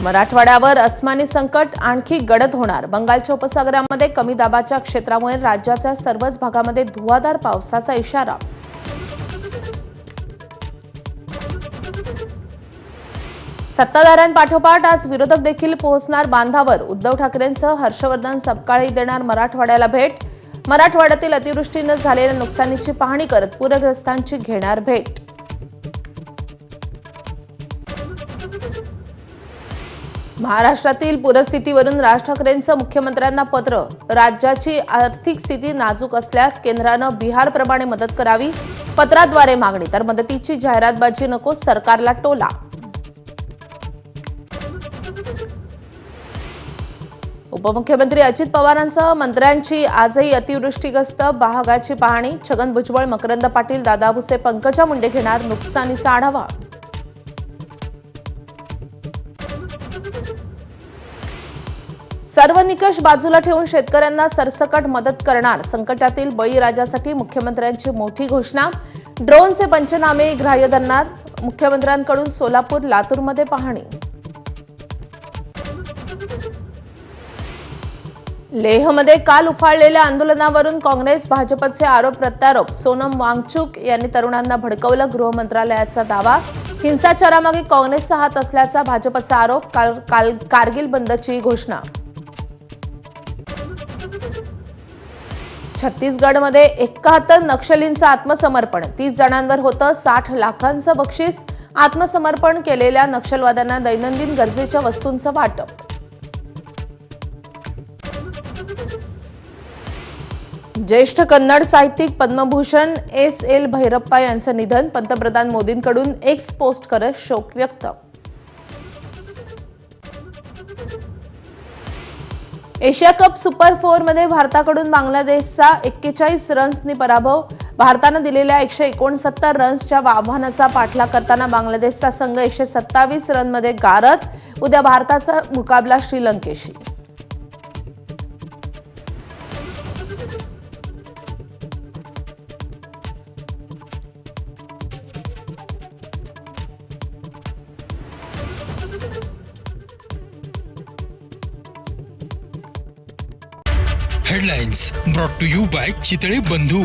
मराठवाड्यावर अस्मानी संकट आणखी गडद होणार। बंगालच्या उपसागरामध्ये कमी दाबाच्या क्षेत्रामुळे राज्याच्या सर्वच भागामध्ये धुवाधार पावसाचा इशारा। सत्ताधाऱ्यांपाठोपाठ आज विरोधक देखील पोहोचणार बांधावर। उद्धव ठाकरेंसह हर्षवर्धन सपकाळी देणार मराठवाड्याला भेट। मराठवाड्यातील अतिवृष्टीने झालेल्या नुकसानीची पाहणी करत पूरग्रस्तांची घेणार भेट। महाराष्ट्रातील पूरस्थितीवरून राज ठाकरेंचं मुख्यमंत्र्यांना पत्र। राज्याची आर्थिक स्थिती नाजूक असल्यास केंद्रानं बिहारप्रमाणे मदत करावी। पत्राद्वारे मागणी। तर मदतीची जाहिरातबाजी नको, सरकारला टोला। उपमुख्यमंत्री अजित पवारांसह मंत्र्यांची आजही अतिवृष्टीग्रस्त भागाची पाहणी। छगन भुजबळ, मकरंद पाटील, दादा भुसे, पंकजा मुंडे घेणार नुकसानीचा आढावा। सर्व निकष बाजूला ठेवून शेतकऱ्यांना सरसकट मदत करणार। संकटातील बळीराजासाठी मुख्यमंत्र्यांची मोठी घोषणा। ड्रोनचे पंचनामे ग्राह्य धरणार। मुख्यमंत्र्यांकडून सोलापूर, लातूरमध्ये पाहणी। लेहमध्ये काल उफाळलेल्या आंदोलनावरून काँग्रेस भाजपचे आरोप प्रत्यारोप। सोनम वांगचुक यांनी तरुणांना भडकवलं, गृह मंत्रालयाचा दावा। हिंसाचारामागे काँग्रेसचा हात असल्याचा भाजपचा आरोप। कारगिल बंदची घोषणा। छत्तीसगडमध्ये 71 नक्षलींचं आत्मसमर्पण। 30 जणांवर होतं 60 लाखांचं बक्षीस। आत्मसमर्पण केलेल्या नक्षलवाद्यांना दैनंदिन गरजेच्या वस्तूंचं वाटप। ज्येष्ठ कन्नड साहित्यिक पद्मभूषण एस.एल. भैरप्पा यांचं निधन। पंतप्रधान मोदींकडून एक्स पोस्ट करत शोक व्यक्त। एशिया कप सुपर 4 मध्ये भारताकडून बांगलादेशचा 41 रन्सनी पराभव। भारतानं दिलेल्या 169 रन्सच्या आव्हानाचा पाठलाग करताना बांगलादेशचा संघ 127 रनमध्ये गारद। उद्या भारताचा मुकाबला श्रीलंकेशी। Headlines brought to you by Chitale बंधू।